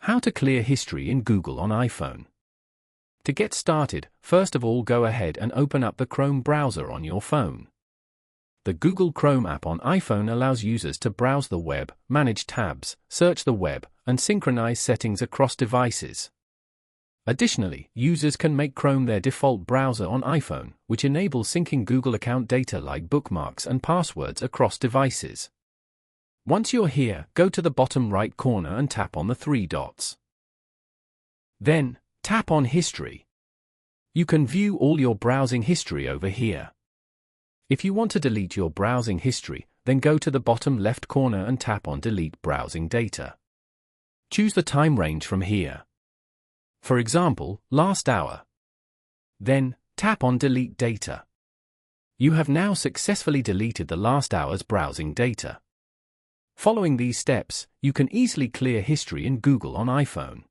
How to clear history in Google on iPhone. To get started, first of all go ahead and open up the Chrome browser on your phone. The Google Chrome app on iPhone allows users to browse the web, manage tabs, search the web, and synchronize settings across devices. Additionally, users can make Chrome their default browser on iPhone, which enables syncing Google account data like bookmarks and passwords across devices. Once you're here, go to the bottom right corner and tap on the three dots. Then, tap on History. You can view all your browsing history over here. If you want to delete your browsing history, then go to the bottom left corner and tap on Delete Browsing Data. Choose the time range from here. For example, last hour. Then, tap on Delete Data. You have now successfully deleted the last hour's browsing data. Following these steps, you can easily clear history in Google on iPhone.